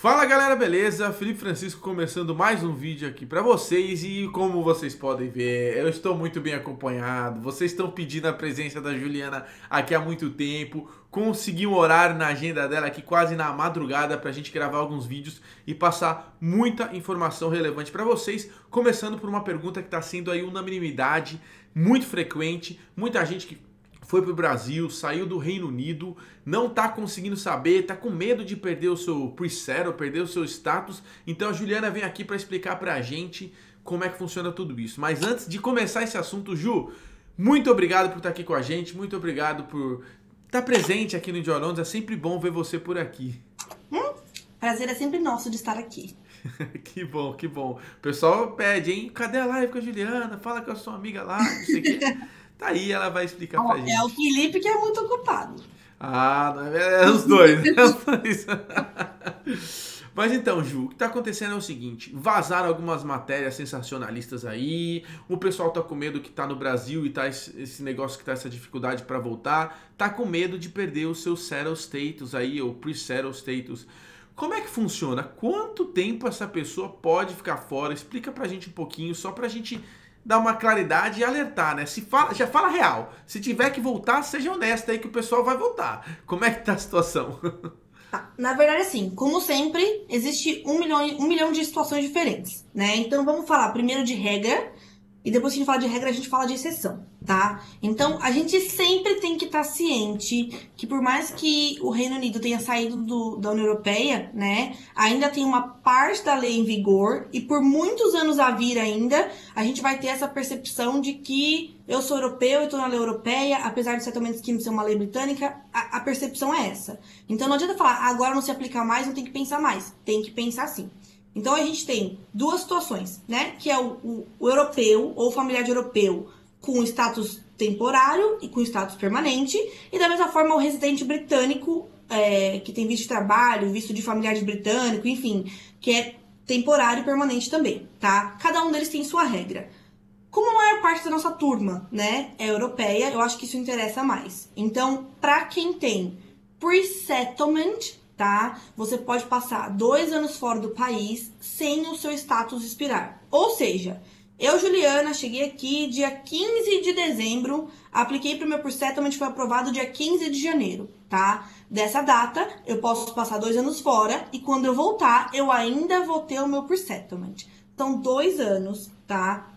Fala galera, beleza? Felipe Francisco começando mais um vídeo aqui pra vocês e como vocês podem ver, eu estou muito bem acompanhado, vocês estão pedindo a presença da Juliana aqui há muito tempo, consegui um horário na agenda dela aqui quase na madrugada pra gente gravar alguns vídeos e passar muita informação relevante pra vocês, começando por uma pergunta que tá sendo aí unanimidade, muito frequente, muita gente que foi pro Brasil, saiu do Reino Unido, não tá conseguindo saber, tá com medo de perder o seu pre-settle, perder o seu status. Então a Juliana vem aqui para explicar pra gente como é que funciona tudo isso. Mas antes de começar esse assunto, Ju, muito obrigado por estar aqui com a gente, muito obrigado por estar presente aqui no Indiolondos. É sempre bom ver você por aqui. Prazer é sempre nosso de estar aqui. Que bom, que bom. O pessoal pede, hein? Cadê a live com a Juliana? Fala com a sua amiga lá, não sei o quê. Tá aí, ela vai explicar pra gente. É o Felipe que é muito ocupado. Ah, é os dois, né? Mas então, Ju, o que tá acontecendo é o seguinte, vazaram algumas matérias sensacionalistas aí, o pessoal tá com medo que tá no Brasil e tá esse negócio que tá essa dificuldade pra voltar, tá com medo de perder o seu settle status aí, ou pre-settle status. Como é que funciona? Quanto tempo essa pessoa pode ficar fora? Explica pra gente um pouquinho, só pra gente dar uma claridade e alertar, né? Se fala, já fala real. Se tiver que voltar, seja honesto aí que o pessoal vai voltar. Como é que tá a situação? Tá. Na verdade, assim, como sempre, existe um milhão de situações diferentes, né? Então vamos falar primeiro de regra, e depois que a gente fala de regra, a gente fala de exceção, tá? Então a gente sempre tem que estar ciente que por mais que o Reino Unido tenha saído da União Europeia, né? Ainda tem uma parte da lei em vigor, e por muitos anos a vir ainda, a gente vai ter essa percepção de que eu sou europeu e estou na lei europeia, apesar de settlement scheme ser uma lei britânica, a percepção é essa. Então não adianta falar, agora não se aplica mais, não tem que pensar mais. Tem que pensar sim. Então a gente tem duas situações, né? Que é o europeu ou familiar de europeu com status temporário e com status permanente, e da mesma forma o residente britânico que tem visto de trabalho, visto de familiar de britânico, enfim, que é temporário e permanente também, tá? Cada um deles tem sua regra. Como a maior parte da nossa turma, né, é europeia, eu acho que isso interessa mais. Então, para quem tem pre-settlement, tá? Você pode passar 2 anos fora do país sem o seu status expirar. Ou seja, eu, Juliana, cheguei aqui dia 15 de dezembro, apliquei para o meu pre-settlement, foi aprovado dia 15 de janeiro, tá? Dessa data, eu posso passar 2 anos fora e quando eu voltar, eu ainda vou ter o meu pre-settlement. São 2 anos, tá?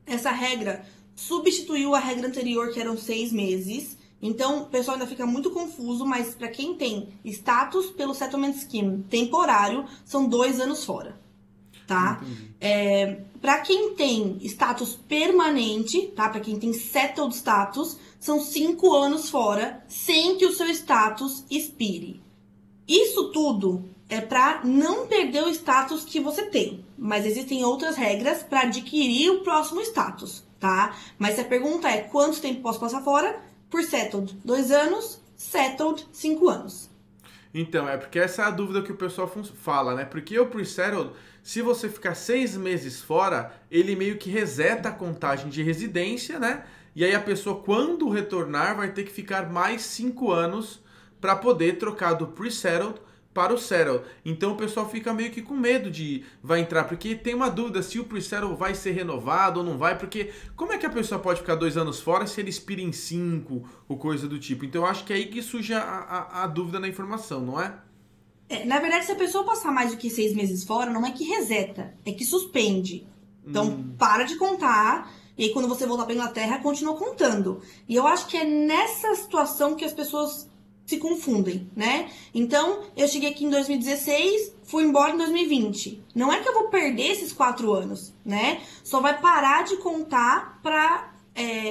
Essa regra substituiu a regra anterior, que eram 6 meses. Então, o pessoal ainda fica muito confuso, mas para quem tem status pelo Settlement Scheme temporário, são 2 anos fora, tá? Para quem tem status permanente, tá? Para quem tem settled status, são 5 anos fora, sem que o seu status expire. Isso tudo é para não perder o status que você tem, mas existem outras regras para adquirir o próximo status, tá? Mas se a pergunta é quanto tempo posso passar fora? Por settled, 2 anos, settled, 5 anos. Então, é porque essa é a dúvida que o pessoal fala, né? Porque o pre-settled, se você ficar 6 meses fora, ele meio que reseta a contagem de residência, né? E aí a pessoa, quando retornar, vai ter que ficar mais 5 anos para poder trocar do pre-settled para o settle. Então o pessoal fica meio que com medo de vai entrar, porque tem uma dúvida se o pre-settle vai ser renovado ou não vai, porque como é que a pessoa pode ficar 2 anos fora se ele expira em 5 ou coisa do tipo? Então eu acho que é aí que surge a dúvida na informação, não é? Na verdade, se a pessoa passar mais do que 6 meses fora, não é que reseta, é que suspende. Então, para de contar, e aí quando você voltar para Inglaterra, continua contando. E eu acho que é nessa situação que as pessoas se confundem, né? Então, eu cheguei aqui em 2016, fui embora em 2020. Não é que eu vou perder esses 4 anos, né? Só vai parar de contar para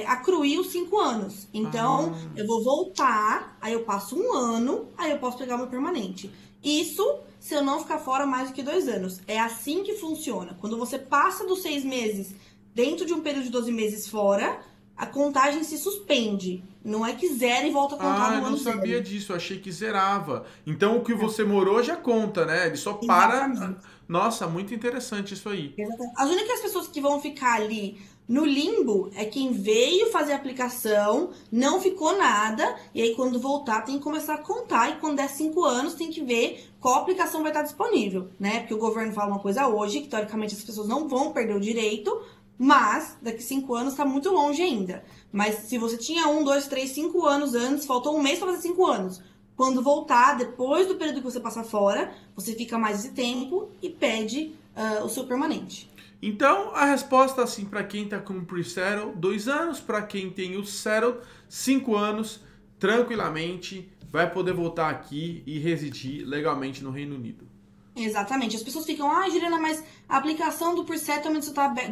acruir os 5 anos. Então, eu vou voltar, aí eu passo 1 ano, aí eu posso pegar o meu permanente. Isso se eu não ficar fora mais do que 2 anos. É assim que funciona. Quando você passa dos 6 meses dentro de um período de 12 meses fora, a contagem se suspende. Não é que zera e volta a contar no Eu não ano sabia zero. disso, eu achei que zerava. Então o que você morou já conta, né? Ele só para. Exatamente. Nossa, muito interessante isso aí. Exatamente. As únicas pessoas que vão ficar ali No limbo é quem veio fazer a aplicação, não ficou nada, e aí quando voltar tem que começar a contar, e quando der 5 anos tem que ver qual aplicação vai estar disponível, né? Porque o governo fala uma coisa hoje, que teoricamente as pessoas não vão perder o direito, mas daqui 5 anos está muito longe ainda. Mas se você tinha 1, 2, 3, 5 anos antes, faltou um mês para fazer 5 anos. Quando voltar, depois do período que você passar fora, você fica mais esse tempo e pede o seu permanente. Então, a resposta, assim, para quem está com o pre-settle, 2 anos. Para quem tem o settle, 5 anos, tranquilamente, vai poder voltar aqui e residir legalmente no Reino Unido. Exatamente. As pessoas ficam, Juliana, mas a aplicação do pre-settlement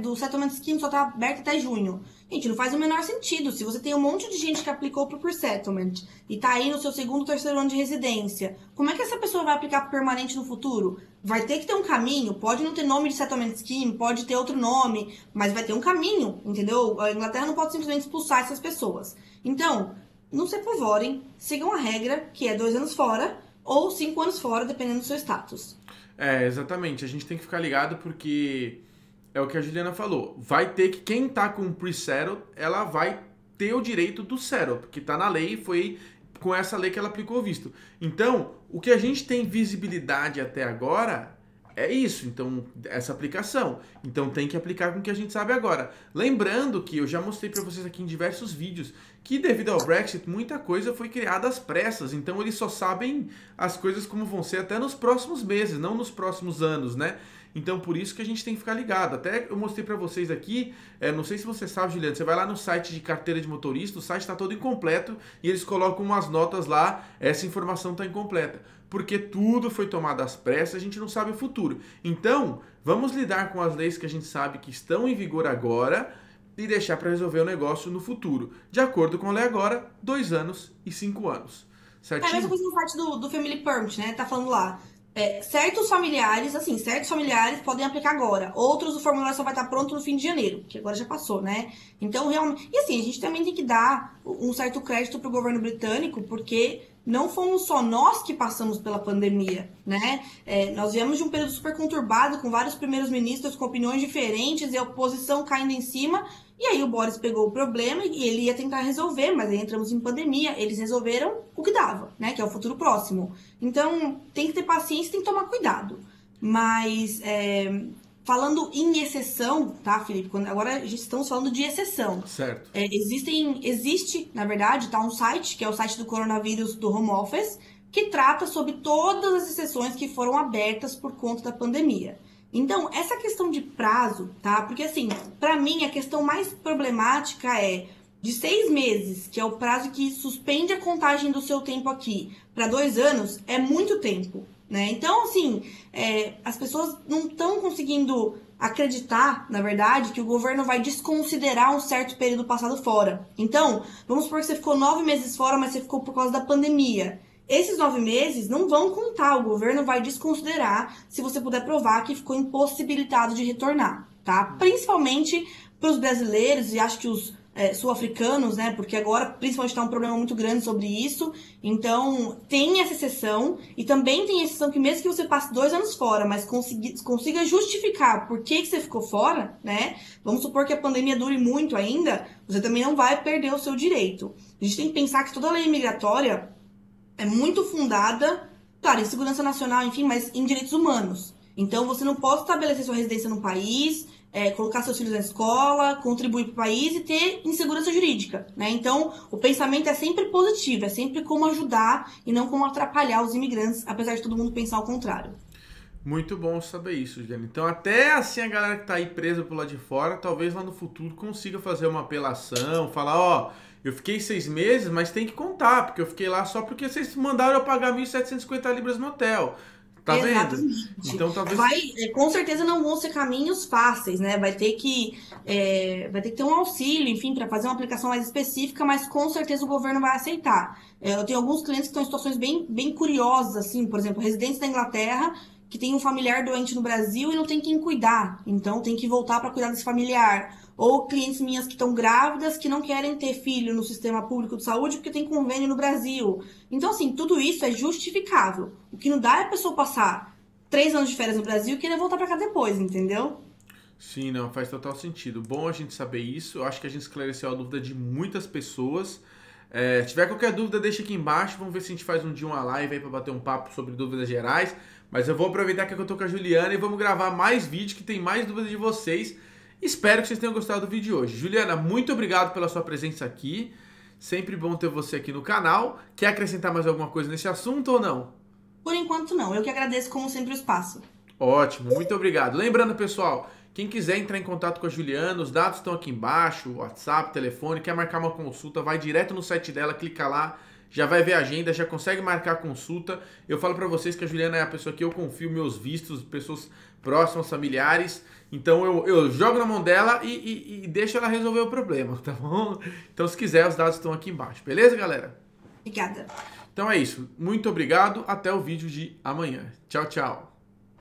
do settlement scheme só está aberta até junho. Gente, não faz o menor sentido. Se você tem um monte de gente que aplicou pro pre-settlement e tá aí no seu segundo, terceiro ano de residência, como é que essa pessoa vai aplicar pro permanente no futuro? Vai ter que ter um caminho, pode não ter nome de settlement scheme, pode ter outro nome, mas vai ter um caminho, entendeu? A Inglaterra não pode simplesmente expulsar essas pessoas. Então, não se apavorem, sigam a regra, que é 2 anos fora ou 5 anos fora, dependendo do seu status. Exatamente. A gente tem que ficar ligado porque é o que a Juliana falou. Vai ter que, quem tá com pre-settle, ela vai ter o direito do settle, porque tá na lei, foi com essa lei que ela aplicou o visto. Então, o que a gente tem visibilidade até agora é isso, então, essa aplicação. Então tem que aplicar com o que a gente sabe agora. Lembrando que eu já mostrei para vocês aqui em diversos vídeos que devido ao Brexit, muita coisa foi criada às pressas. Então eles só sabem as coisas como vão ser até nos próximos meses, não nos próximos anos, né? Então por isso que a gente tem que ficar ligado. Até eu mostrei para vocês aqui, não sei se você sabe, Juliana, você vai lá no site de carteira de motorista, o site está todo incompleto e eles colocam umas notas lá, essa informação está incompleta. Porque tudo foi tomado às pressas, a gente não sabe o futuro. Então, vamos lidar com as leis que a gente sabe que estão em vigor agora e deixar para resolver o negócio no futuro. De acordo com a lei agora, 2 anos e 5 anos. Certinho? É a mesma coisa no site do Family Permit, né? Tá falando lá. Certos familiares podem aplicar agora. Outros, o formulário só vai estar pronto no fim de janeiro, que agora já passou, né? Então, realmente... E assim, a gente também tem que dar um certo crédito pro governo britânico, porque não fomos só nós que passamos pela pandemia, né? Nós viemos de um período super conturbado, com vários primeiros ministros com opiniões diferentes e a oposição caindo em cima. E aí o Boris pegou o problema e ele ia tentar resolver, mas aí entramos em pandemia, eles resolveram o que dava, né? Que é o futuro próximo. Então, tem que ter paciência e tem que tomar cuidado. Mas, falando em exceção, tá, Felipe? Agora estamos falando de exceção. Certo. Existe, na verdade, tá um site, que é o site do coronavírus do Home Office, que trata sobre todas as exceções que foram abertas por conta da pandemia. Então, essa questão de prazo, tá? Porque, assim, pra mim, a questão mais problemática é de 6 meses, que é o prazo que suspende a contagem do seu tempo aqui, para 2 anos, é muito tempo, né? Então, assim, as pessoas não estão conseguindo acreditar, na verdade, que o governo vai desconsiderar um certo período passado fora. Então, vamos supor que você ficou 9 meses fora, mas você ficou por causa da pandemia. Esses 9 meses não vão contar, o governo vai desconsiderar se você puder provar que ficou impossibilitado de retornar, tá? Principalmente para os brasileiros e acho que os sul-africanos, né? Porque agora, principalmente, está um problema muito grande sobre isso. Então, tem essa exceção e também tem a exceção que mesmo que você passe 2 anos fora, mas consiga justificar por que você ficou fora, né? Vamos supor que a pandemia dure muito ainda, você também não vai perder o seu direito. A gente tem que pensar que toda a lei migratória é muito fundada, claro, em segurança nacional, enfim, mas em direitos humanos. Então, você não pode estabelecer sua residência no país, colocar seus filhos na escola, contribuir para o país e ter insegurança jurídica, né? Então, o pensamento é sempre positivo, é sempre como ajudar e não como atrapalhar os imigrantes, apesar de todo mundo pensar ao contrário. Muito bom saber isso, Juliana. Então, até assim a galera que tá aí presa por lá de fora, talvez lá no futuro consiga fazer uma apelação, falar, eu fiquei 6 meses, mas tem que contar, porque eu fiquei lá só porque vocês mandaram eu pagar 1.750 libras no hotel. Tá Exatamente. vendo? Então, talvez... Com certeza não vão ser caminhos fáceis, né? Vai ter que ter um auxílio, enfim, para fazer uma aplicação mais específica, mas com certeza o governo vai aceitar. Eu tenho alguns clientes que estão em situações bem, bem curiosas, assim, por exemplo, residentes da Inglaterra, que tem um familiar doente no Brasil e não tem quem cuidar, então tem que voltar para cuidar desse familiar. Ou clientes minhas que estão grávidas, que não querem ter filho no sistema público de saúde porque tem convênio no Brasil. Então, assim, tudo isso é justificável. O que não dá é a pessoa passar 3 anos de férias no Brasil e querer voltar para cá depois, entendeu? Sim, não, faz total sentido. Bom a gente saber isso. Eu acho que a gente esclareceu a dúvida de muitas pessoas. Se tiver qualquer dúvida, deixa aqui embaixo. Vamos ver se a gente faz um dia uma live aí pra bater um papo sobre dúvidas gerais. Mas eu vou aproveitar que eu tô com a Juliana e vamos gravar mais vídeo que tem mais dúvidas de vocês. Espero que vocês tenham gostado do vídeo de hoje. Juliana, muito obrigado pela sua presença aqui. Sempre bom ter você aqui no canal. Quer acrescentar mais alguma coisa nesse assunto ou não? Por enquanto, não. Eu que agradeço, como sempre, o espaço. Ótimo, muito obrigado. Lembrando, pessoal, quem quiser entrar em contato com a Juliana, os dados estão aqui embaixo, WhatsApp, telefone, quer marcar uma consulta, vai direto no site dela, clica lá, já vai ver a agenda, já consegue marcar a consulta. Eu falo pra vocês que a Juliana é a pessoa que eu confio meus vistos, pessoas próximas, familiares. Então eu jogo na mão dela e deixo ela resolver o problema, tá bom? Então se quiser, os dados estão aqui embaixo, beleza, galera? Obrigada. Então é isso. Muito obrigado. Até o vídeo de amanhã. Tchau, tchau.